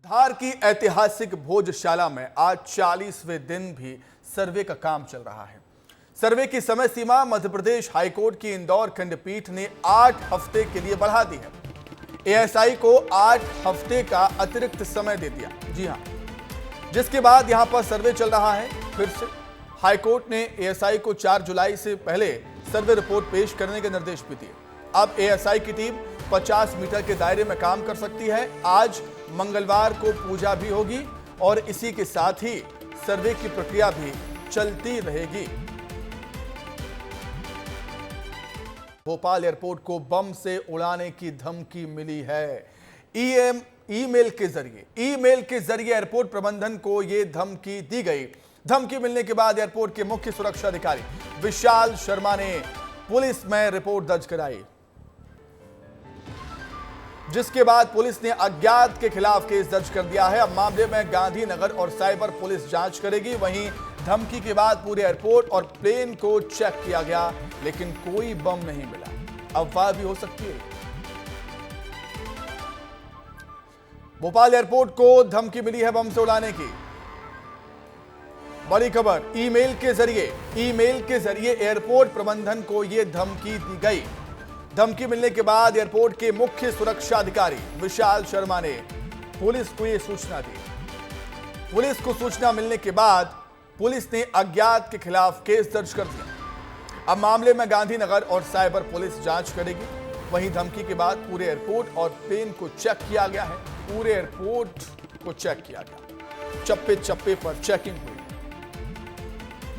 धार की ऐतिहासिक भोजशाला में आज 40वें दिन भी सर्वे का काम चल रहा है। सर्वे की समय सीमा मध्य प्रदेश हाईकोर्ट की इंदौर खंडपीठ ने 8 हफ्ते के लिए बढ़ा दी है। एएसआई को 8 हफ्ते का अतिरिक्त समय दे दिया। जी हां, जिसके बाद यहां पर सर्वे चल रहा है। फिर से हाईकोर्ट ने एएसआई को 4 जुलाई से पहले सर्वे रिपोर्ट पेश करने के निर्देश भी दिए। अब एएसआई की टीम 50 मीटर के दायरे में काम कर सकती है। आज मंगलवार को पूजा भी होगी और इसी के साथ ही सर्वे की प्रक्रिया भी चलती रहेगी। भोपाल एयरपोर्ट को बम से उड़ाने की धमकी मिली है। ईमेल के जरिए एयरपोर्ट प्रबंधन को यह धमकी दी गई। धमकी मिलने के बाद एयरपोर्ट के मुख्य सुरक्षा अधिकारी विशाल शर्मा ने पुलिस में रिपोर्ट दर्ज कराई, जिसके बाद पुलिस ने अज्ञात के खिलाफ केस दर्ज कर दिया है। अब मामले में गांधीनगर और साइबर पुलिस जांच करेगी। वहीं धमकी के बाद पूरे एयरपोर्ट और प्लेन को चेक किया गया, लेकिन कोई बम नहीं मिला। अफवाह भी हो सकती है। भोपाल एयरपोर्ट को धमकी मिली है बम से उड़ाने की। बड़ी खबर, ईमेल के जरिए एयरपोर्ट प्रबंधन को यह धमकी दी गई। धमकी मिलने के बाद एयरपोर्ट के मुख्य सुरक्षा अधिकारी विशाल शर्मा ने पुलिस को यह सूचना दी। पुलिस को सूचना मिलने के बाद पुलिस ने अज्ञात के खिलाफ केस दर्ज कर दिया। अब मामले में गांधीनगर और साइबर पुलिस जांच करेगी। वहीं धमकी के बाद पूरे एयरपोर्ट और प्लेन को चेक किया गया है। पूरे एयरपोर्ट को चेक किया गया, चप्पे चप्पे पर चेकिंग हुई।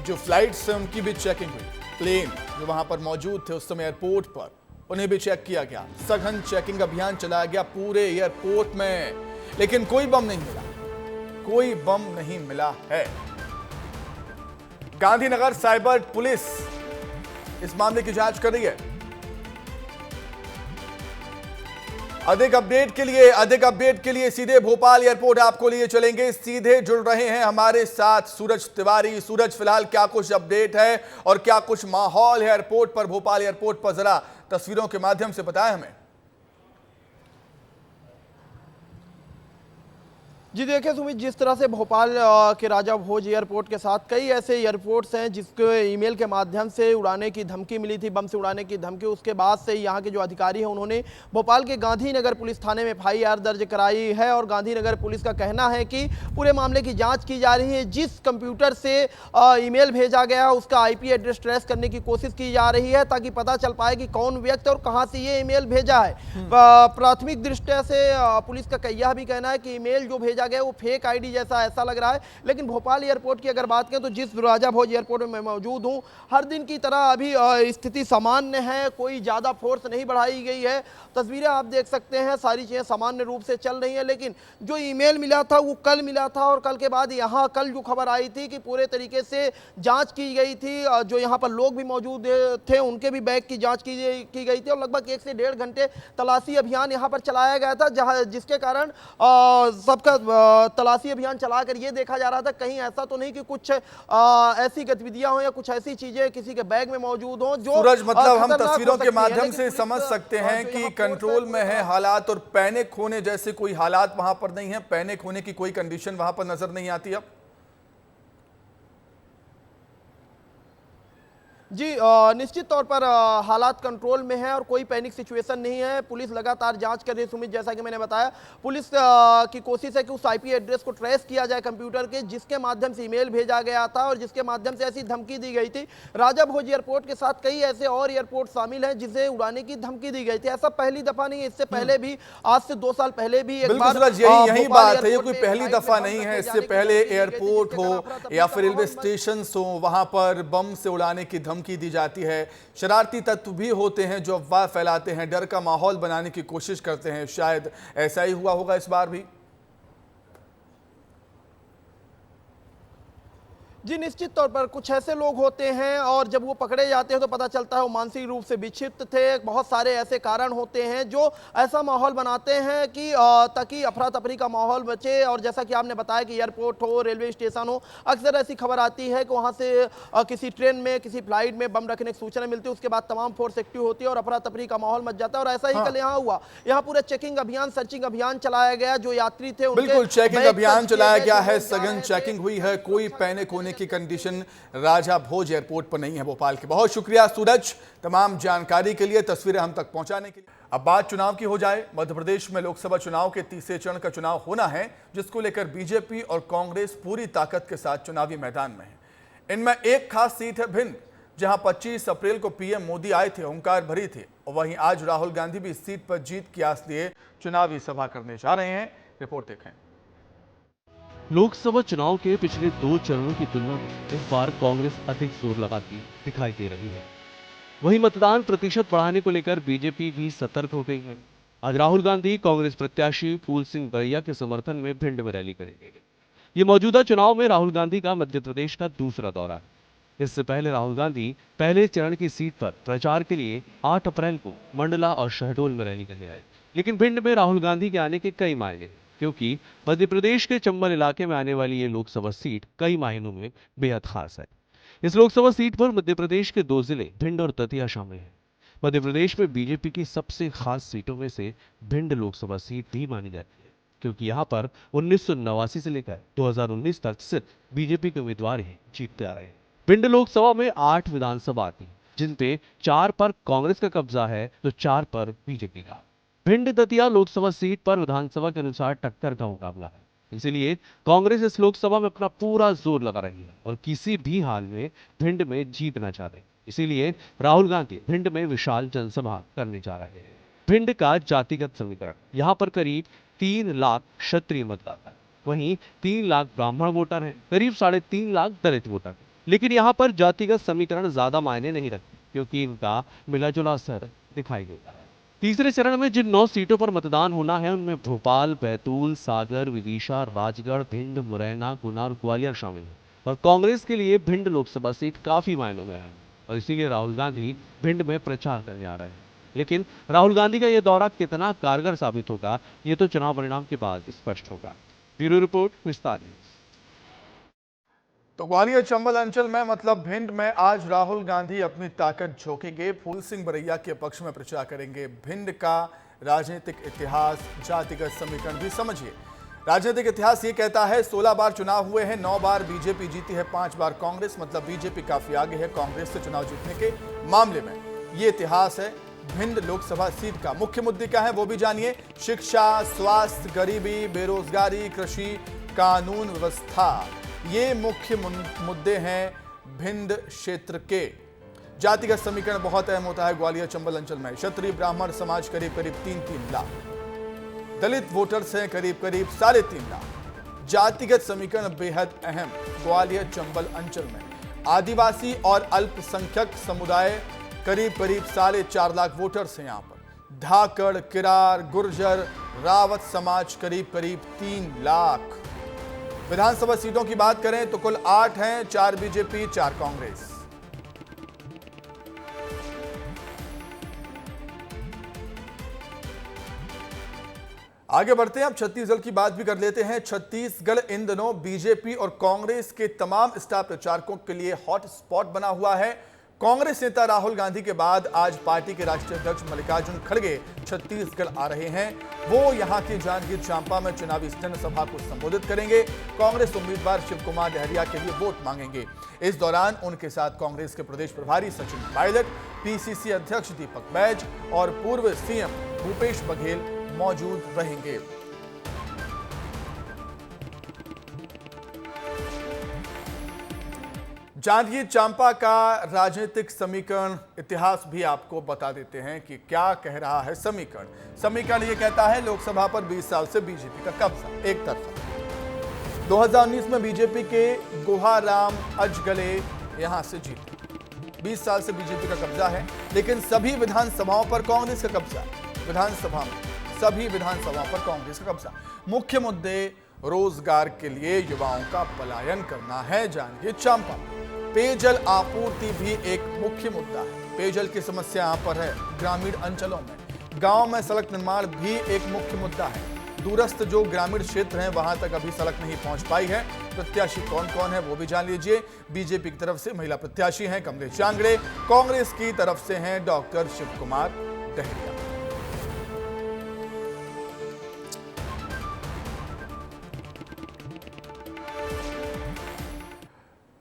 जो फ्लाइट्स हैं उनकी भी चेकिंग हुई। प्लेन जो वहां पर मौजूद थे उस समय एयरपोर्ट पर, उन्हें भी चेक किया गया। सघन चेकिंग अभियान चलाया गया पूरे एयरपोर्ट में, लेकिन कोई बम नहीं मिला। कोई बम नहीं मिला है। गांधीनगर साइबर पुलिस इस मामले की जांच कर रही है। अधिक अपडेट के लिए सीधे भोपाल एयरपोर्ट आपको लिए चलेंगे। सीधे जुड़ रहे हैं हमारे साथ सूरज तिवारी। सूरज, फिलहाल क्या कुछ अपडेट है और क्या कुछ माहौल है एयरपोर्ट पर, भोपाल एयरपोर्ट पर, जरा तस्वीरों के माध्यम से बताएं हमें। जी देखिए सुमित, जिस तरह से भोपाल के राजा भोज एयरपोर्ट के साथ कई ऐसे एयरपोर्ट्स हैं जिसके ईमेल के माध्यम से उड़ाने की धमकी मिली थी, बम से उड़ाने की धमकी। उसके बाद से यहाँ के जो अधिकारी हैं उन्होंने भोपाल के गांधीनगर पुलिस थाने में एफआईआर दर्ज कराई है और गांधीनगर पुलिस का कहना है कि पूरे मामले की जाँच की जा रही है। जिस कंप्यूटर से ईमेल भेजा गया उसका आईपी एड्रेस ट्रेस करने की कोशिश की जा रही है ताकि पता चल पाए कि कौन व्यक्ति और कहाँ से ये ईमेल भेजा है। प्राथमिक दृष्टि से पुलिस का यह भी कहना है कि ईमेल जो भेजा गया वो फेक आईडी जैसा ऐसा लग रहा है। लेकिन भोपाल एयरपोर्ट की अगर बात करें तो जिस राजा भोज एयरपोर्ट में मैं मौजूद हूं, हर दिन की तरह अभी स्थिति सामान्य है। कोई ज़्यादा फोर्स नहीं बढ़ाई गई है। तस्वीरें आप देख सकते हैं, सारी चीज़ें सामान्य रूप से चल रही हैं। लेकिन जो ईमेल मिला था वो कल मिला था और कल के बाद यहाँ कल जो खबर आई थी कि पूरे तरीके से जाँच की गई थी। जो यहाँ पर लोग भी मौजूद थे उनके भी बैग की जाँच की गई थी और लगभग 1 से 1.5 घंटे तलाशी अभियान यहाँ पर चलाया गया था, जिसके कारण सबका तलाशी अभियान चलाकर ये देखा जा रहा था कहीं ऐसा तो नहीं कि कुछ ऐसी गतिविधियां हो या कुछ ऐसी चीजें किसी के बैग में मौजूद हो जो सूरज, मतलब हम तस्वीरों के माध्यम से समझ सकते हैं कि कंट्रोल में है हालात और पैनिक होने जैसे कोई हालात वहां पर नहीं है। पैनिक होने की कोई कंडीशन वहां पर नजर नहीं आती। अब जी निश्चित तौर पर हालात कंट्रोल में है और कोई पैनिक सिचुएशन नहीं है। पुलिस लगातार जांच कर रही है। सुमित, जैसा कि मैंने बताया, पुलिस की कोशिश है कि उस आईपी एड्रेस को ट्रेस किया जाए कंप्यूटर के जिसके माध्यम से ईमेल भेजा गया था और जिसके माध्यम से ऐसी धमकी दी गई थी। राजा भोज एयरपोर्ट के साथ कई ऐसे और एयरपोर्ट शामिल हैं जिसे उड़ाने की धमकी दी गई थी। ऐसा पहली दफा नहीं है, इससे पहले भी आज से 2 साल पहले भी एक बार यही बात है। ये कोई पहली दफा नहीं है। इससे पहले एयरपोर्ट हो या फिर रेलवे स्टेशन हो, वहां पर बम से उड़ाने की धमकी दी जाती है। शरारती तत्व भी होते हैं जो अफवाह फैलाते हैं, डर का माहौल बनाने की कोशिश करते हैं। शायद ऐसा ही हुआ होगा इस बार भी। जी निश्चित तौर पर कुछ ऐसे लोग होते हैं और जब वो पकड़े जाते हैं तो पता चलता है वो मानसिक रूप से विक्षिप्त थे। बहुत सारे ऐसे कारण होते हैं जो ऐसा माहौल बनाते हैं कि ताकि अफरा तफरी का माहौल बचे। और जैसा कि आपने बताया कि एयरपोर्ट हो, रेलवे स्टेशन हो, अक्सर ऐसी खबर आती है कि वहाँ से किसी ट्रेन में, किसी फ्लाइट में बम रखने की सूचना मिलती है, उसके बाद तमाम फोर्स एक्टिव होती है और अफरा तफरी का माहौल मच जाता है। और ऐसा ही कल यहाँ हुआ। यहाँ पूरे चेकिंग अभियान, सर्चिंग अभियान चलाया गया। जो यात्री थे उनके बिल्कुल चेकिंग अभियान चलाया गया है, सघन थे। चेकिंग हुई है। कोई पैनिक होने की कंडीशन राजा भोज एयरपोर्ट पर नहीं है भोपाल के। बहुत शुक्रिया सूरज तमाम जानकारी के लिए, तस्वीरें हम तक पहुंचाने के लिए। अब बात चुनाव की हो जाए। मध्य प्रदेश में लोकसभा चुनाव के तीसरे चरण का चुनाव होना है, जिसको लेकर बीजेपी और कांग्रेस पूरी ताकत के साथ चुनावी मैदान में है। इनमें एक खास सीट है भिंड, जहां 25 अप्रैल को पीएम मोदी आए थे, हुंकार भरी थी। और वहीं आज राहुल गांधी भी इस सीट पर जीत की आस लिए चुनावी सभा करने जा रहे हैं। रिपोर्ट देखें। लोकसभा चुनाव के पिछले 2 चरणों की तुलना में इस बार कांग्रेस अधिक जोर लगाती दिखाई दे रही है। वहीं मतदान प्रतिशत बढ़ाने को लेकर बीजेपी भी सतर्क हो गई है। आज राहुल गांधी कांग्रेस प्रत्याशी फूल सिंह बरैया के समर्थन में भिंड में रैली करेंगे। ये मौजूदा चुनाव में राहुल गांधी का मध्य प्रदेश का दूसरा दौरा है। इससे पहले राहुल गांधी पहले चरण की सीट पर प्रचार के लिए 8 अप्रैल को मंडला और शहडोल में रैली करने आए। लेकिन भिंड में राहुल गांधी के आने के कई मायने, क्योंकि मध्य प्रदेश के चंबल इलाके में आने वाली ये लोकसभा सीट कई मायनों में बेहद खास है। इस लोकसभा सीट पर मध्य प्रदेश के 2 जिले भिंड और दतिया शामिल हैं। मध्य प्रदेश में बीजेपी की सबसे खास सीटों में से भिंड लोकसभा सीट भी मानी जाती है, क्योंकि यहाँ पर 1989 से लेकर 2019 तक सिर्फ बीजेपी के उम्मीदवार ही जीतते आ रहे हैं। भिंड लोकसभा में 8 विधानसभा आती हैं, जिनपे 4 पर कांग्रेस का कब्जा है तो 4 पर बीजेपी का। भिंड दतिया लोकसभा सीट पर विधानसभा के अनुसार टक्कर का मुकाबला है, इसलिए कांग्रेस इस लोकसभा में अपना पूरा जोर लगा रही है और किसी भी हाल में भिंड में जीतना चाहते हैं। इसीलिए राहुल गांधी भिंड में विशाल जनसभा करने जा रहे हैं। भिंड का जातिगत समीकरण, यहाँ पर करीब 3 लाख क्षत्रिय मतदाता है, वहीं 3 लाख ब्राह्मण वोटर हैं, करीब 3.5 लाख दलित वोटर। लेकिन यहाँ पर जातिगत समीकरण ज्यादा मायने नहीं रखते, क्योंकि इनका मिला जुला असर दिखाई देता है। तीसरे चरण में जिन 9 सीटों पर मतदान होना है, उनमें भोपाल, बैतूल, सागर, विदिशा, राजगढ़, भिंड, मुरैना, गुना और ग्वालियर शामिल है। और कांग्रेस के लिए भिंड लोकसभा सीट काफी मायनों में है और इसीलिए राहुल गांधी भिंड में प्रचार करने आ रहे हैं। लेकिन राहुल गांधी का यह दौरा कितना कारगर साबित होगा, ये तो चुनाव परिणाम के बाद स्पष्ट होगा। ब्यूरो रिपोर्ट, विस्तार न्यूज। तो ग्वालियर चंबल अंचल में मतलब भिंड में आज राहुल गांधी अपनी ताकत झोंकेंगे, फूल सिंह बरैया के पक्ष में प्रचार करेंगे। भिंड का राजनीतिक इतिहास, जातिगत समीकरण भी समझिए। राजनीतिक इतिहास ये कहता है 16 बार चुनाव हुए हैं, 9 बार बीजेपी जीती है, 5 बार कांग्रेस, मतलब बीजेपी काफी आगे है कांग्रेस से चुनाव जीतने के मामले में। ये इतिहास है भिंड लोकसभा सीट का। मुख्य मुद्दे क्या है वो भी जानिए। शिक्षा, स्वास्थ्य, गरीबी, बेरोजगारी, कृषि, कानून व्यवस्था, ये मुख्य मुद्दे हैं भिंड क्षेत्र के। जातिगत समीकरण बहुत अहम होता है ग्वालियर चंबल अंचल में। क्षत्रिय ब्राह्मण समाज करीब 3 लाख, दलित वोटर्स हैं करीब 3.5 लाख। जातिगत समीकरण बेहद अहम ग्वालियर चंबल अंचल में। आदिवासी और अल्पसंख्यक समुदाय करीब 4.5 लाख वोटर्स हैं यहाँ पर। धाकड़, किरार, गुर्जर, रावत समाज करीब 3 लाख। विधानसभा सीटों की बात करें तो कुल 8 हैं, 4 बीजेपी, 4 कांग्रेस। आगे बढ़ते हैं, अब छत्तीसगढ़ की बात भी कर लेते हैं। छत्तीसगढ़ इन दिनों बीजेपी और कांग्रेस के तमाम स्टार प्रचारकों के लिए हॉट स्पॉट बना हुआ है। कांग्रेस नेता राहुल गांधी के बाद आज पार्टी के राष्ट्रीय अध्यक्ष मल्लिकार्जुन खड़गे छत्तीसगढ़ आ रहे हैं। वो यहां की जांजगीर चांपा में चुनावी जनसभा को संबोधित करेंगे। कांग्रेस उम्मीदवार शिव कुमार डहरिया के लिए वोट मांगेंगे। इस दौरान उनके साथ कांग्रेस के प्रदेश प्रभारी सचिन पायलट, पीसीसी अध्यक्ष दीपक बैज और पूर्व सीएम भूपेश बघेल मौजूद रहेंगे। जांजगीर चांपा का राजनीतिक समीकरण इतिहास भी आपको बता देते हैं कि क्या कह रहा है समीकरण। समीकरण ये कहता है लोकसभा पर 20 साल से बीजेपी का कब्जा एक तरफा। 2019 में बीजेपी के गुहाराम अजगले यहां से जीते। 20 साल से बीजेपी का कब्जा है, लेकिन सभी विधानसभाओं पर कांग्रेस का कब्जा। विधानसभा में सभी विधानसभाओं पर कांग्रेस का कब्जा। मुख्य मुद्दे रोजगार के लिए युवाओं का पलायन करना है। जानिए चांपा पेयजल आपूर्ति भी एक मुख्य मुद्दा है। पेयजल की समस्या यहां पर है। ग्रामीण अंचलों में, गांव में सड़क निर्माण भी एक मुख्य मुद्दा है। दूरस्थ जो ग्रामीण क्षेत्र हैं वहां तक अभी सड़क नहीं पहुंच पाई है। प्रत्याशी कौन कौन है वो भी जान लीजिए। बीजेपी की तरफ से महिला प्रत्याशी हैं कमलेश जांगड़े, कांग्रेस की तरफ से हैं डॉक्टर शिव कुमार डहरिया।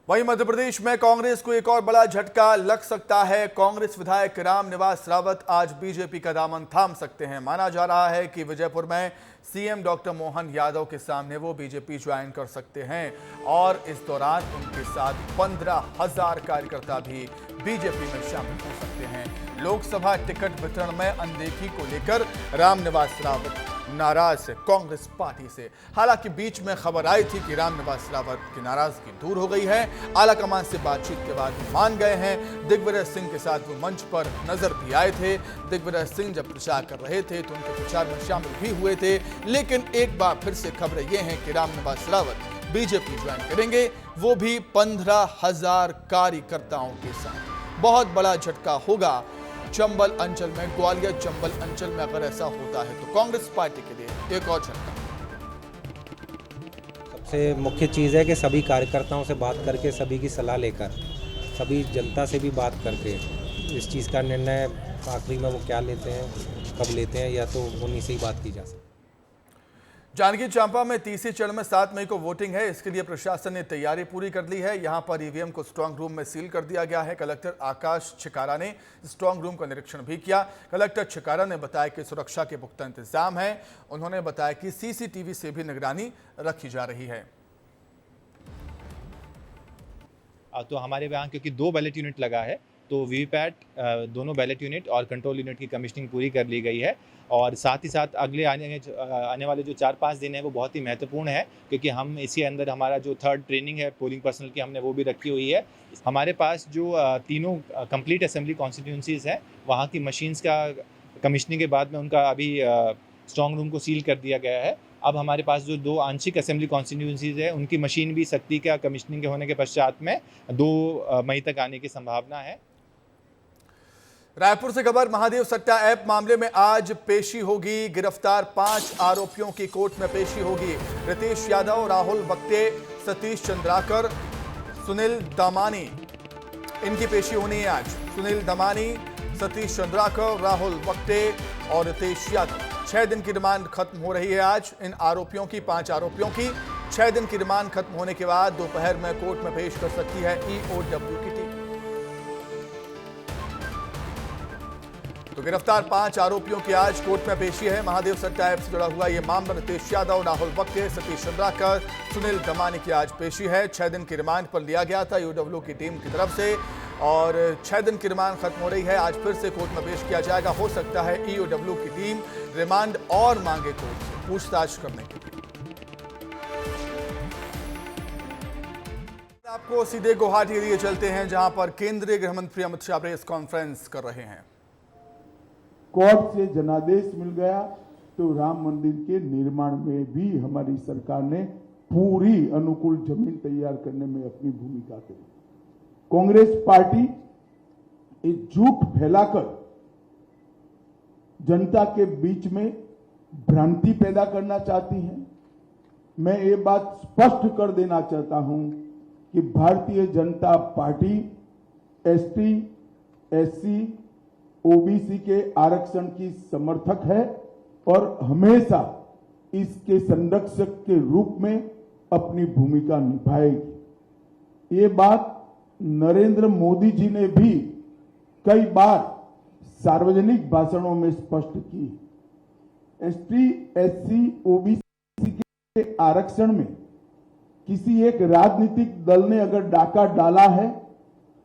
वहीं मध्य प्रदेश में कांग्रेस को एक और बड़ा झटका लग सकता है। कांग्रेस विधायक रामनिवास रावत आज बीजेपी का दामन थाम सकते हैं। माना जा रहा है कि विजयपुर में सीएम डॉक्टर मोहन यादव के सामने वो बीजेपी ज्वाइन कर सकते हैं और इस दौरान उनके साथ 15,000 कार्यकर्ता भी बीजेपी में शामिल हो सकते हैं। लोकसभा टिकट वितरण में अनदेखी को लेकर रामनिवास रावत नाराज है कांग्रेस पार्टी से। हालांकि बीच में खबर आई थी कि रामनिवास रावत की नाराजगी दूर हो गई है। आला कमान से बातचीत के बाद मान गए हैं। दिग्विजय सिंह के साथ वो मंच पर नजर भी आए थे। दिग्विजय सिंह जब प्रचार कर रहे थे तो उनके प्रचार में शामिल भी हुए थे। लेकिन एक बार फिर से खबरें ये हैं कि रामनिवास रावत बीजेपी ज्वाइन करेंगे, वो भी 15,000 कार्यकर्ताओं के साथ। बहुत बड़ा झटका होगा चंबल अंचल में। ग्वालियर चंबल अंचल में अगर ऐसा होता है तो कांग्रेस पार्टी के लिए एक और झटका। सबसे मुख्य चीज़ है कि सभी कार्यकर्ताओं से बात करके, सभी की सलाह लेकर, सभी जनता से भी बात करके इस चीज़ का निर्णय आखिरी में वो क्या लेते हैं, कब लेते हैं, या तो उन्हीं से ही बात की जा सकती है। जांजगीर चांपा में तीसरे चरण में 7 मई को वोटिंग है। इसके लिए प्रशासन ने तैयारी पूरी कर ली है। यहां पर ईवीएम को स्ट्रांग रूम में सील कर दिया गया है। कलेक्टर आकाश छिकारा ने स्ट्रांग रूम का निरीक्षण भी किया। कलेक्टर छिकारा ने बताया कि सुरक्षा के पुख्ता इंतजाम है। उन्होंने बताया कि सीसीटीवी से भी निगरानी रखी जा रही है। तो हमारे यहाँ क्योंकि 2 बैलेट यूनिट लगा है तो वीवीपैट दोनों बैलेट यूनिट और कंट्रोल यूनिट की कमीशनिंग पूरी कर ली गई है। और साथ ही साथ अगले आने वाले जो 4-5 दिन है वो बहुत ही महत्वपूर्ण है, क्योंकि हम इसी अंदर हमारा जो 3rd ट्रेनिंग है पोलिंग पर्सनल की, हमने वो भी रखी हुई है। हमारे पास जो तीनों कंप्लीट असेंबली कॉन्स्टिट्यूंसीज हैं वहाँ की मशीन्स का कमीशनिंग के बाद में उनका अभी स्ट्रॉन्ग रूम को सील कर दिया गया है। अब हमारे पास जो 2 आंशिक असेंबली कॉन्स्टिट्यूंसीज है उनकी मशीन भी सख्ती का कमीशनिंग के होने के पश्चात में 2 मई तक आने की संभावना है। रायपुर से खबर, महादेव सट्टा ऐप मामले में आज पेशी होगी। गिरफ्तार 5 आरोपियों की कोर्ट में पेशी होगी। रितेश यादव, राहुल वक्ते, सतीश चंद्राकर, सुनील दमानी, इनकी पेशी होनी है आज। सुनील दमानी, सतीश चंद्राकर, राहुल वक्ते और रितेश यादव। 6 दिन की रिमांड खत्म हो रही है आज इन आरोपियों की, 5 आरोपियों की। 6 दिन की रिमांड खत्म होने के बाद दोपहर में कोर्ट में पेश कर सकती है ईओडब्ल्यू की टीम। तो गिरफ्तार 5 आरोपियों की आज कोर्ट में पेशी है। महादेव सट्टा ऐप से जुड़ा हुआ यह मामला रितेश यादव, राहुल वक्ते, सतीश चंद्राकर, सुनील दमानी की आज पेशी है। 6 दिन की रिमांड पर लिया गया था ईओडब्ल्यू की टीम की तरफ से और 6 दिन की रिमांड खत्म हो रही है। आज फिर से कोर्ट में पेश किया जाएगा। हो सकता है ईओडब्ल्यू की टीम रिमांड और मांगे कोर्ट से पूछताछ करने के लिए। आपको सीधे गुवाहाटी लिए चलते हैं जहां पर केंद्रीय गृह मंत्री अमित शाह प्रेस कॉन्फ्रेंस कर रहे हैं। कोर्ट से जनादेश मिल गया तो राम मंदिर के निर्माण में भी हमारी सरकार ने पूरी अनुकूल जमीन तैयार करने में अपनी भूमिका करी। कांग्रेस पार्टी एक झूठ फैलाकर जनता के बीच में भ्रांति पैदा करना चाहती है। मैं ये बात स्पष्ट कर देना चाहता हूं कि Bharatiya Janata party ST, SC, OBC के आरक्षण की समर्थक है और हमेशा इसके संरक्षक के रूप में अपनी भूमिका निभाएगी। ये बात नरेंद्र मोदी जी ने भी कई बार सार्वजनिक भाषणों में स्पष्ट की। एसटी, एससी, ओबीसी के आरक्षण में किसी एक राजनीतिक दल ने अगर डाका डाला है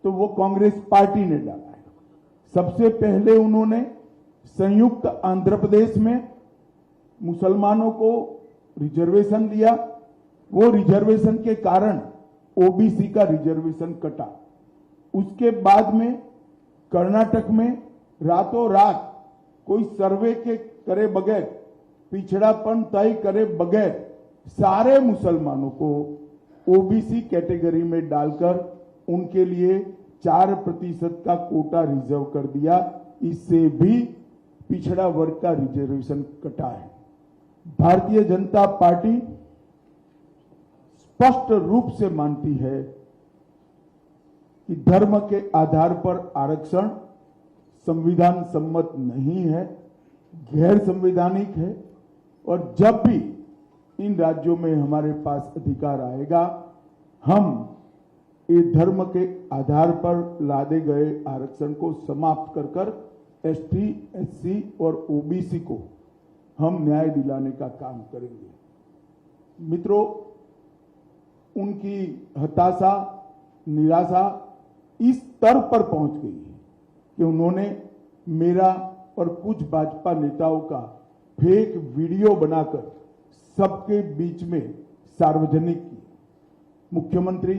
तो वो कांग्रेस पार्टी ने डाला है। सबसे पहले उन्होंने संयुक्त आंध्र प्रदेश में मुसलमानों को रिजर्वेशन दिया। वो रिजर्वेशन के कारण ओबीसी का रिजर्वेशन कटा। उसके बाद में कर्नाटक में रातों रात कोई सर्वे के करे बगैर, पिछड़ापन तय करे बगैर सारे मुसलमानों को ओबीसी कैटेगरी में डालकर उनके लिए 4% का कोटा रिजर्व कर दिया। इससे भी पिछड़ा वर्ग का रिजर्वेशन कटा है। भारतीय जनता पार्टी स्पष्ट रूप से मानती है कि धर्म के आधार पर आरक्षण संविधान सम्मत नहीं है, गैर संवैधानिक है, और जब भी इन राज्यों में हमारे पास अधिकार आएगा, हम ये धर्म के आधार पर लादे गए आरक्षण को समाप्त कर कर एसटी, एससी और ओबीसी को हम न्याय दिलाने का काम करेंगे। मित्रों, उनकी हताशा, निराशा इस स्तर पर पहुंच गई है कि उन्होंने मेरा और कुछ भाजपा नेताओं का फेक वीडियो बनाकर सबके बीच में सार्वजनिक किया। मुख्यमंत्री,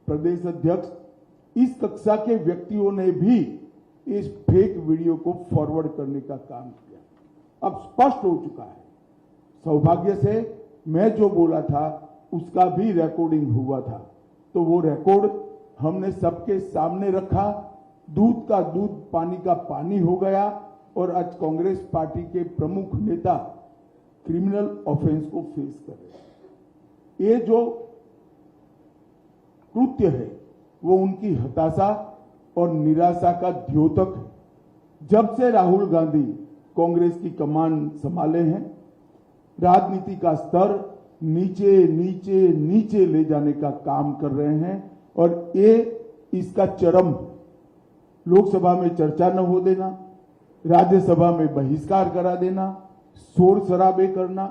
प्रदेश अध्यक्ष, इस कक्षा के व्यक्तियों ने भी इस फेक वीडियो को फॉरवर्ड करने का काम किया। अब स्पष्ट हो चुका है। सौभाग्य से मैं जो बोला था उसका भी रिकॉर्डिंग हुआ था, तो वो रिकॉर्ड हमने सबके सामने रखा। दूध का दूध, पानी का पानी हो गया और आज कांग्रेस पार्टी के प्रमुख नेता क्रिमिनल ऑफेंस को फेस कर रहे हैं। ये जो कृत्य है वो उनकी हताशा और निराशा का द्योतक है। जब से राहुल गांधी कांग्रेस की कमान संभाले हैं, राजनीति का स्तर नीचे नीचे नीचे ले जाने का काम कर रहे हैं और ये इसका चरम, लोकसभा में चर्चा न हो देना, राज्यसभा में बहिष्कार करा देना, शोर शराबे करना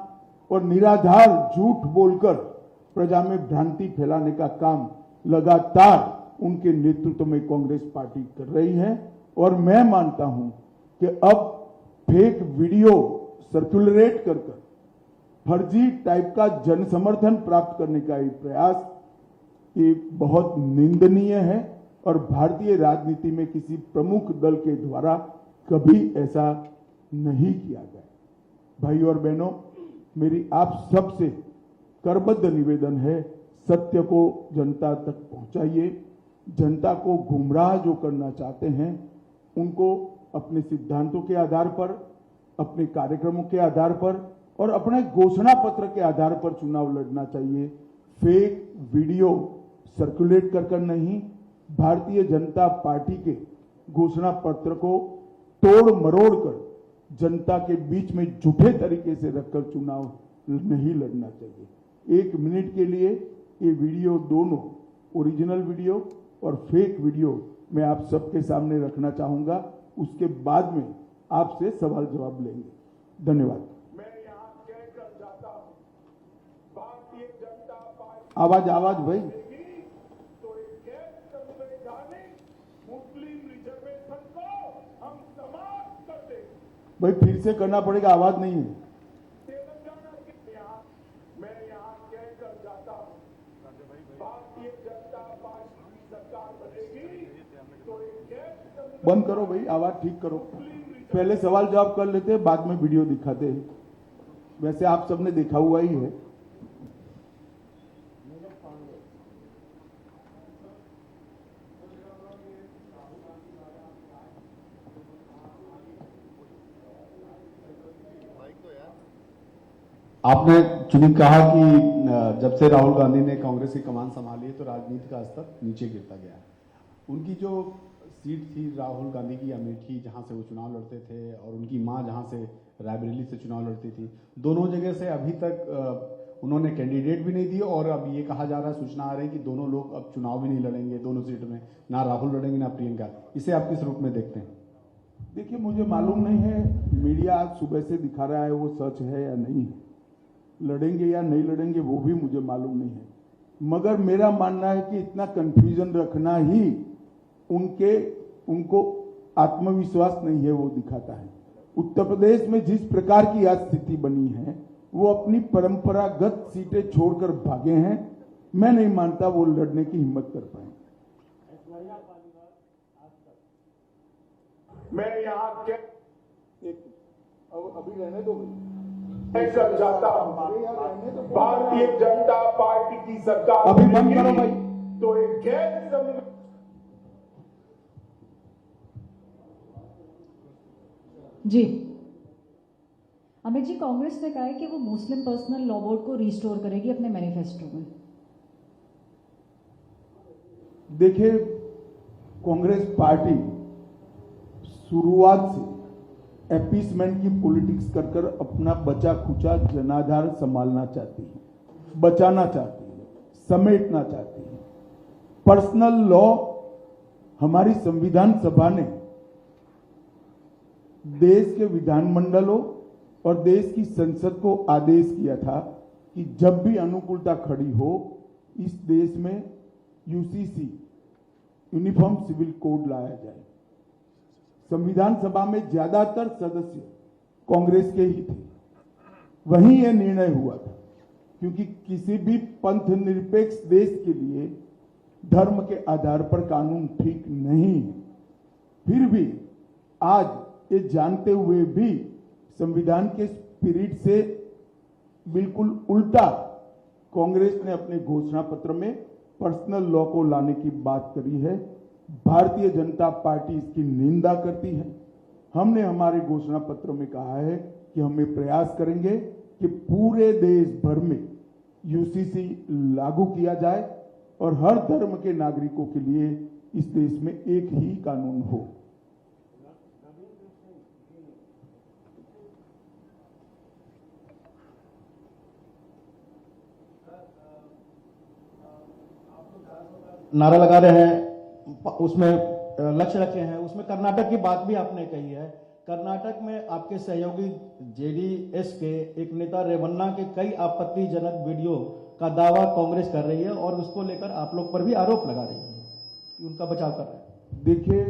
और निराधार झूठ बोलकर प्रजा में भ्रांति फैलाने का काम लगातार उनके नेतृत्व में कांग्रेस पार्टी कर रही है। और मैं मानता हूं कि अब फेक वीडियो सर्कुलेट कर फर्जी टाइप का जन समर्थन प्राप्त करने का ये प्रयास ये बहुत निंदनीय है और भारतीय राजनीति में किसी प्रमुख दल के द्वारा कभी ऐसा नहीं किया गया। भाई और बहनों, मेरी आप सबसे करबद्ध निवेदन है, सत्य को जनता तक पहुंचाइए। जनता को गुमराह जो करना चाहते हैं उनको अपने सिद्धांतों के आधार पर, अपने कार्यक्रमों के आधार पर और अपने घोषणा पत्र के आधार पर चुनाव लड़ना चाहिए। फेक वीडियो सर्कुलेट कर नहीं, भारतीय जनता पार्टी के घोषणा पत्र को तोड़ मरोड़ कर जनता के बीच में झूठे तरीके से रखकर चुनाव नहीं लड़ना चाहिए। 1 मिनट के लिए ये वीडियो, दोनों ओरिजिनल वीडियो और फेक वीडियो मैं आप सबके सामने रखना चाहूंगा। उसके बाद में आपसे सवाल जवाब लेंगे। धन्यवाद। मैं यहां कहकर जाता हूं, भारतीय जनता पार्टी आवाज भाई तो गैर संवैधानिक मुस्लिम रिजर्वेशन को हम समाप्त कर देंगे। भाई फिर से करना पड़ेगा, आवाज नहीं है। तेलंगाना के मैं यहां कहकर जाता हूं, भारतीय जनता पार्टी की सरकार बनेगी तो बंद करो भाई, आवाज ठीक करो। पहले सवाल जवाब कर लेते हैं, बाद में वीडियो दिखाते हैं। वैसे आप सबने देखा हुआ ही है। आपने चुनी कहा कि जब से राहुल गांधी ने कांग्रेस की कमान संभाली है तो राजनीति का स्तर नीचे गिरता गया है। उनकी जो सीट थी राहुल गांधी की अमेठी, जहां से वो चुनाव लड़ते थे, और उनकी मां जहां से रायबरेली से चुनाव लड़ती थी, दोनों जगह से अभी तक उन्होंने कैंडिडेट भी नहीं दिए और अब ये कहा जा रहा है, सूचना आ रही है कि दोनों लोग अब चुनाव भी नहीं लड़ेंगे दोनों सीट में, ना राहुल लड़ेंगे ना प्रियंका। इसे आप किस रूप में देखते हैं? देखिए, मुझे मालूम नहीं है मीडिया आज सुबह से दिखा रहा है वो सच है या नहीं है, लड़ेंगे या नहीं लड़ेंगे वो भी मुझे मालूम नहीं है। मगर मेरा मानना है कि इतना कंफ्यूजन रखना ही उनको आत्मविश्वास नहीं है वो दिखाता है। उत्तर प्रदेश में जिस प्रकार की आज स्थिति बनी है, वो अपनी परंपरागत सीटें छोड़कर भागे हैं। मैं नहीं मानता वो लड़ने की हिम्मत कर पाए। मैं यहां अभी रहने दो भाई। मैं समझाता हूं भारतीय जनता पार्टी की सरकार अभी बंद करो भाई। तो एक गैर संविधान जी अमित जी, कांग्रेस ने कहा है कि वो मुस्लिम पर्सनल लॉ बोर्ड को रिस्टोर करेगी अपने मैनिफेस्टो में। देखिए, कांग्रेस पार्टी शुरुआत से अपीसमेंट की पॉलिटिक्स कर कर अपना बचा खुचा जनाधार संभालना चाहती है, बचाना चाहती है, समेटना चाहती है। पर्सनल लॉ हमारी संविधान सभा ने देश के विधानमंडलों और देश की संसद को आदेश किया था कि जब भी अनुकूलता खड़ी हो इस देश में यूसीसी यूनिफॉर्म सिविल कोड लाया जाए। संविधान सभा में ज्यादातर सदस्य कांग्रेस के ही थे, वहीं यह निर्णय हुआ था, क्योंकि किसी भी पंथ निरपेक्ष देश के लिए धर्म के आधार पर कानून ठीक नहीं है। फिर भी आज ये जानते हुए भी संविधान के स्पिरिट से बिल्कुल उल्टा कांग्रेस ने अपने घोषणा पत्र में पर्सनल लॉ को लाने की बात करी है। भारतीय जनता पार्टी इसकी निंदा करती है। हमने हमारे घोषणा पत्र में कहा है कि हम ये प्रयास करेंगे कि पूरे देश भर में यूसीसी लागू किया जाए और हर धर्म के नागरिकों के लिए इस देश में एक ही कानून हो। नारा लगा रहे हैं, उसमें लक्ष्य रखे हैं, उसमें कर्नाटक की बात भी आपने कही है। कर्नाटक में आपके सहयोगी जेडीएस के एक नेता रेवन्ना के कई आपत्तिजनक वीडियो का दावा कांग्रेस कर रही है और उसको लेकर आप लोग पर भी आरोप लगा रही है कि उनका बचाव कर रहे हैं। देखिए,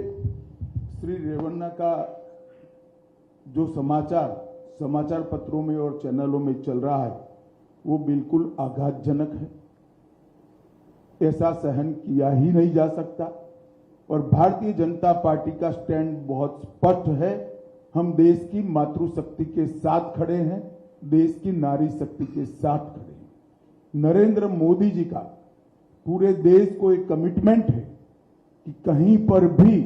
श्री रेवन्ना का जो समाचार पत्रों में और चैनलों में चल रहा है वो बिल्कुल आघातजनक है। ऐसा सहन किया ही नहीं जा सकता और भारतीय जनता पार्टी का स्टैंड बहुत स्पष्ट है। हम देश की मातृशक्ति के साथ खड़े हैं, देश की नारी शक्ति के साथ खड़े हैं। नरेंद्र मोदी जी का पूरे देश को एक कमिटमेंट है कि कहीं पर भी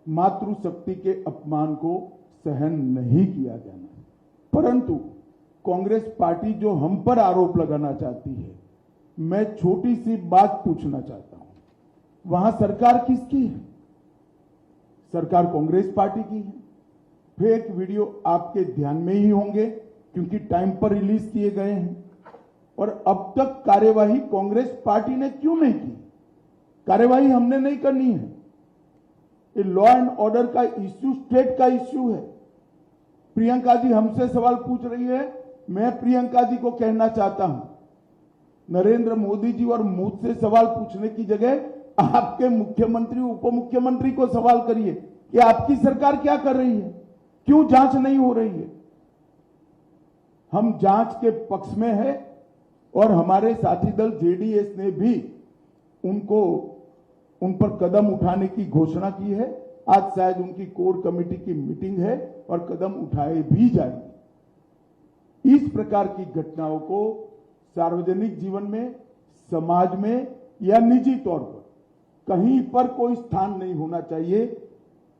मातृशक्ति के अपमान को सहन नहीं किया जाना। परंतु कांग्रेस पार्टी जो हम पर आरोप लगाना चाहती है, मैं छोटी सी बात पूछना चाहता हूं, वहां सरकार किसकी है? सरकार कांग्रेस पार्टी की है। फेक वीडियो आपके ध्यान में ही होंगे क्योंकि टाइम पर रिलीज किए गए हैं। और अब तक कार्यवाही कांग्रेस पार्टी ने क्यों नहीं की? कार्यवाही हमने नहीं करनी है। ये लॉ एंड ऑर्डर का इश्यू स्टेट का इश्यू है। प्रियंका जी हमसे सवाल पूछ रही है, मैं प्रियंका जी को कहना चाहता हूं, नरेंद्र मोदी जी और मुझसे सवाल पूछने की जगह आपके मुख्यमंत्री उप मुख्यमंत्री को सवाल करिए कि आपकी सरकार क्या कर रही है, क्यों जांच नहीं हो रही है। हम जांच के पक्ष में है और हमारे साथी दल जेडीएस ने भी उन पर कदम उठाने की घोषणा की है। आज शायद उनकी कोर कमेटी की मीटिंग है और कदम उठाए भी जाएंगे। इस प्रकार की घटनाओं को सार्वजनिक जीवन में, समाज में या निजी तौर पर कहीं पर कोई स्थान नहीं होना चाहिए।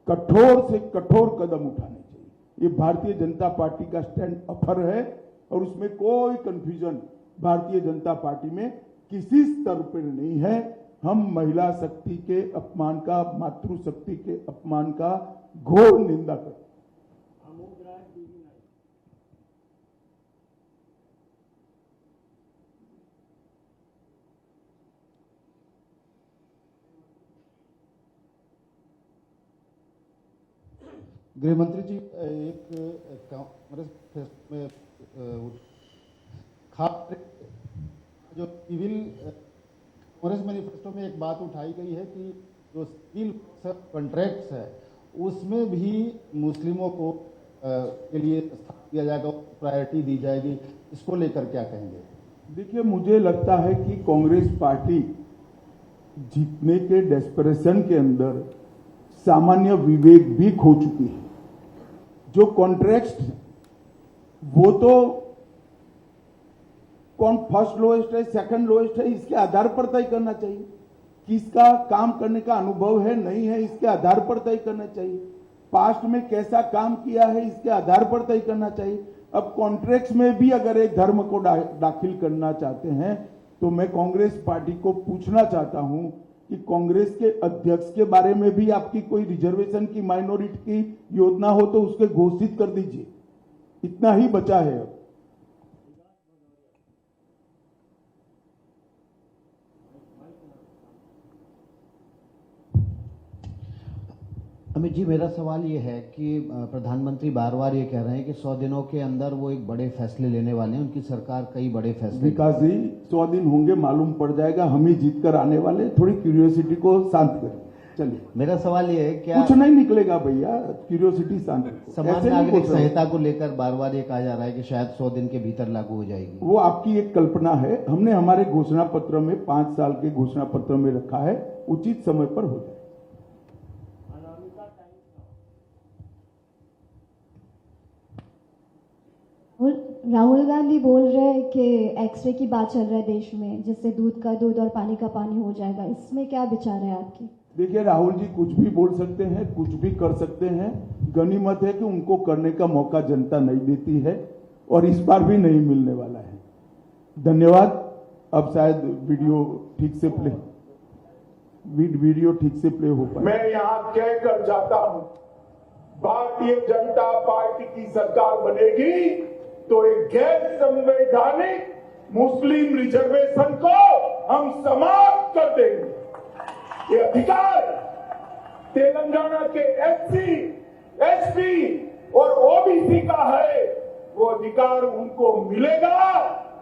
कठोर से कठोर कदम उठाने चाहिए। ये भारतीय जनता पार्टी का स्टैंड अफर है और उसमें कोई कंफ्यूजन भारतीय जनता पार्टी में किसी स्तर पर नहीं है। हम महिला शक्ति के अपमान का, मातृशक्ति के अपमान का घोर निंदा करते हैं। गृह मंत्री जी, एक कांग्रेस में खास जो सिविल कांग्रेस मैनिफेस्टो में एक बात उठाई गई है कि जो सिविल कॉन्ट्रैक्ट्स है उसमें भी मुस्लिमों को के लिए स्थान दिया जाएगा, प्रायोरिटी दी जाएगी। इसको लेकर क्या कहेंगे? देखिए, मुझे लगता है कि कांग्रेस पार्टी जीतने के डेस्परेशन के अंदर सामान्य विवेक भी खो चुकी है। जो कॉन्ट्रैक्ट वो तो कौन फर्स्ट लोएस्ट है, सेकंड लोएस्ट है, इसके आधार पर तय करना चाहिए। किसका काम करने का अनुभव है नहीं है, इसके आधार पर तय करना चाहिए। पास्ट में कैसा काम किया है, इसके आधार पर तय करना चाहिए। अब कॉन्ट्रैक्ट में भी अगर एक धर्म को दाखिल करना चाहते हैं तो मैं कांग्रेस पार्टी को पूछना चाहता हूं कि कांग्रेस के अध्यक्ष के बारे में भी आपकी कोई रिजर्वेशन की माइनॉरिटी की योजना हो तो उसके घोषित कर दीजिए। इतना ही बचा है। अब अमित जी, मेरा सवाल ये है कि प्रधानमंत्री बार बार ये कह रहे हैं कि 100 दिनों के अंदर वो एक बड़े फैसले लेने वाले हैं। उनकी सरकार कई बड़े फैसले। विकास जी, 100 दिन होंगे, मालूम पड़ जाएगा। हम ही जीत कर आने वाले। थोड़ी क्यूरियोसिटी को शांत करें। चलिए, मेरा सवाल ये है, क्या कुछ नहीं निकलेगा भैया, क्यूरियोसिटी शांत करें। समान नागरिक संहिता को लेकर बार बार ये कहा जा रहा है कि शायद 100 दिन के भीतर लागू हो जाएगी। वो आपकी एक कल्पना है। हमने हमारे घोषणा पत्र में 5 साल के घोषणा पत्र में रखा है, उचित समय पर हो जाए। राहुल गांधी बोल रहे हैं कि एक्सरे की बात चल रहा है देश में, जिससे दूध का दूध और पानी का पानी हो जाएगा। इसमें क्या विचार है आपकी? देखिए, राहुल जी कुछ भी बोल सकते हैं, कुछ भी कर सकते हैं। गनीमत है कि उनको करने का मौका जनता नहीं देती है और इस बार भी नहीं मिलने वाला है। धन्यवाद। अब शायद वीडियो ठीक से प्ले हो पाए। मैं यहाँ कहकर जाता हूँ, भारतीय जनता पार्टी की सरकार बनेगी तो एक गैर संवैधानिक मुस्लिम रिजर्वेशन को हम समाप्त कर देंगे। ये अधिकार तेलंगाना के एससी, एसटी और ओबीसी का है, वो अधिकार उनको मिलेगा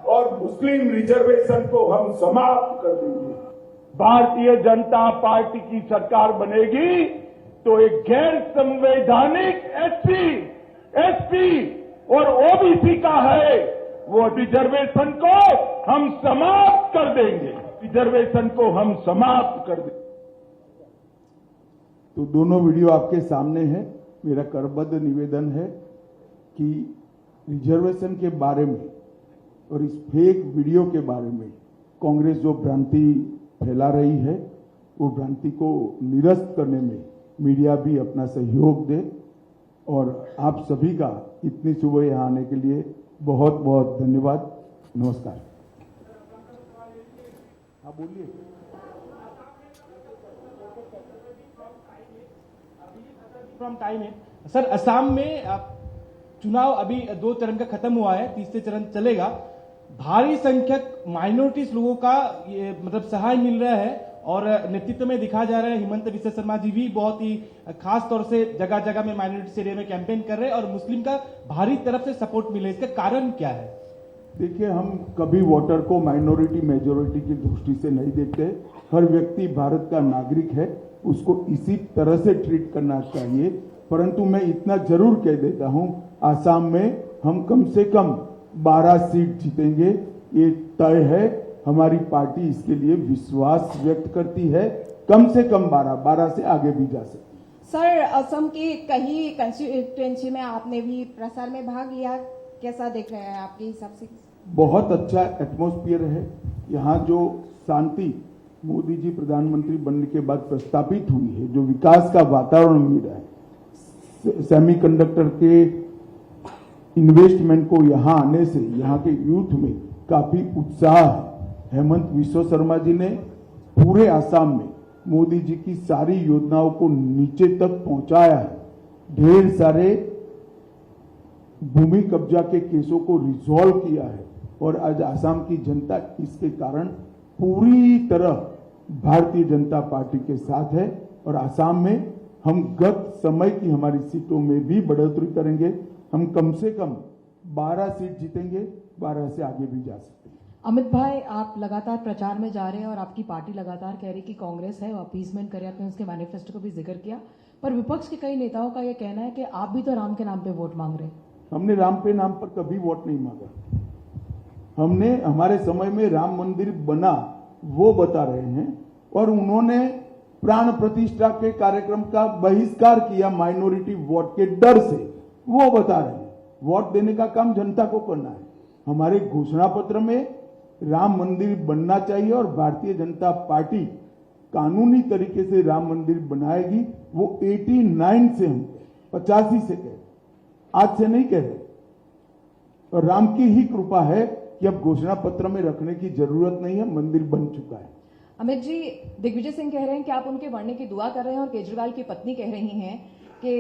और मुस्लिम रिजर्वेशन को हम समाप्त कर देंगे। भारतीय जनता पार्टी की सरकार बनेगी तो एक गैर संवैधानिक एससी, एसटी और ओबीसी का है, वो रिजर्वेशन को हम समाप्त कर देंगे। रिजर्वेशन को हम समाप्त कर देंगे। तो दोनों वीडियो आपके सामने है। मेरा करबद्ध निवेदन है कि रिजर्वेशन के बारे में और इस फेक वीडियो के बारे में कांग्रेस जो भ्रांति फैला रही है, वो भ्रांति को निरस्त करने में मीडिया भी अपना सहयोग दे। और आप सभी का इतनी सुबह यहाँ आने के लिए बहुत बहुत धन्यवाद। नमस्कार। हाँ, बोलिए। टाइम है सर। असम में चुनाव अभी 2 चरण का खत्म हुआ है, तीसरे चरण चलेगा। भारी संख्यक माइनॉरिटीज लोगों का ये मतलब सहाय मिल रहा है और नेतृत्व में दिखा जा रहा है। हिमंत विश्व शर्मा जी भी बहुत ही खास तौर से जगह जगह में माइनॉरिटी एरिया में कैंपेन कर रहे हैं और मुस्लिम का भारी तरफ से सपोर्ट मिले। इसका कारण क्या है? देखिए, हम कभी वोटर को माइनॉरिटी मेजॉरिटी की दृष्टि से नहीं देखते। हर व्यक्ति भारत का नागरिक है, उसको इसी तरह से ट्रीट करना चाहिए। परंतु मैं इतना जरूर कह देता हूं, आसाम में हम कम से कम 12 सीट जीतेंगे, ये तय है। हमारी पार्टी इसके लिए विश्वास व्यक्त करती है। कम से कम 12 से आगे भी जा सकती है। सर, असम की कई कंस्टिट्यूएंसी में आपने भी प्रसार में भाग लिया, कैसा देख रहे हैं आपके हिसाब से? बहुत अच्छा एटमॉस्फेयर है यहाँ। जो शांति मोदी जी प्रधानमंत्री बनने के बाद प्रस्तापित हुई है, जो विकास का वातावरण मिल रहा है, सेमीकंडक्टर के इन्वेस्टमेंट को यहाँ आने से यहाँ के यूथ में काफी उत्साह है। हेमंत विश्व शर्मा जी ने पूरे आसाम में मोदी जी की सारी योजनाओं को नीचे तक पहुंचाया है। ढेर सारे भूमि कब्जा के केसों को रिजॉल्व किया है और आज आसाम की जनता इसके कारण पूरी तरह भारतीय जनता पार्टी के साथ है। और आसाम में हम गत समय की हमारी सीटों में भी बढ़ोतरी करेंगे। हम कम से कम 12 सीट जीतेंगे, 12 से आगे भी जा सकते हैं। अमित भाई, आप लगातार प्रचार में जा रहे हैं और आपकी पार्टी लगातार कह रही कि कांग्रेस है वो अपीसमेंट करे। आपने उसके मैनिफेस्टो को भी जिक्र किया, पर विपक्ष के कई नेताओं का यह कहना है कि आप भी तो राम के नाम पे वोट मांग रहे हैं। हमने राम पे नाम पर कभी वोट नहीं मांगा। हमने हमारे समय में राम मंदिर बना वो बता रहे हैं और उन्होंने प्राण प्रतिष्ठा के कार्यक्रम का बहिष्कार किया माइनॉरिटी वोट के डर से, वो बता रहे हैं। वोट देने का काम जनता को करना है। हमारे घोषणा पत्र में राम मंदिर बनना चाहिए और भारतीय जनता पार्टी कानूनी तरीके से राम मंदिर बनाएगी। वो 89 से हम 85 से कह, आज से नहीं कह रहे। और राम की ही कृपा है कि अब घोषणा पत्र में रखने की जरूरत नहीं है, मंदिर बन चुका है। अमित जी, दिग्विजय सिंह कह रहे हैं कि आप उनके बढ़ने की दुआ कर रहे हैं और केजरीवाल की पत्नी कह रही हैं कि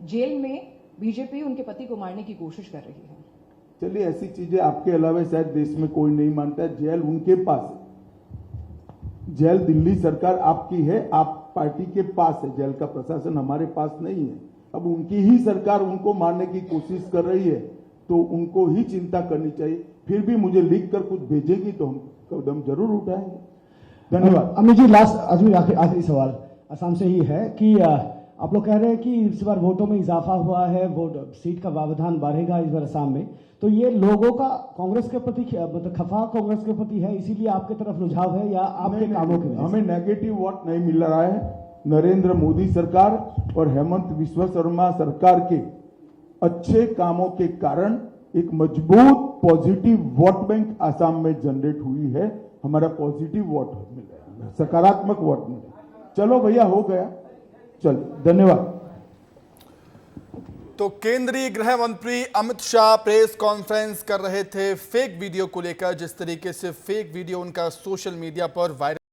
जेल में बीजेपी उनके पति को मारने की कोशिश कर रही है। चलिए, ऐसी चीजें आपके अलावा शायद देश में कोई नहीं मानता है। जेल उनके पास है, जेल दिल्ली सरकार आपकी है, आप पार्टी के पास है, जेल का प्रशासन हमारे पास नहीं है। अब उनकी ही सरकार उनको मारने की कोशिश कर रही है तो उनको ही चिंता करनी चाहिए। फिर भी मुझे लिख कर कुछ भेजेगी तो हम कदम जरूर उठाएंगे। धन्यवाद। अमित जी, लास्ट आखिरी सवाल असम से ही है कि आप लोग कह रहे हैं कि इस बार वोटों में इजाफा हुआ है, वोट सीट का व्यवधान बढ़ेगा इस बार असम में, तो ये लोगों का कांग्रेस के प्रति मतलब खफा कांग्रेस के प्रति है, इसीलिए आपके तरफ रुझाव है या आपके कामों के? हमें नेगेटिव वोट नहीं मिल रहा है। नरेंद्र मोदी सरकार और हेमंत बिस्वा शर्मा सरकार के अच्छे कामों के कारण एक मजबूत पॉजिटिव वोट बैंक आसाम में जनरेट हुई है। हमारा पॉजिटिव वोट मिल रहा है, सकारात्मक वोट मिल रहा है। चलो भैया, हो गया, चलो, धन्यवाद। तो केंद्रीय गृह मंत्री अमित शाह प्रेस कॉन्फ्रेंस कर रहे थे फेक वीडियो को लेकर। जिस तरीके से फेक वीडियो उनका सोशल मीडिया पर वायरल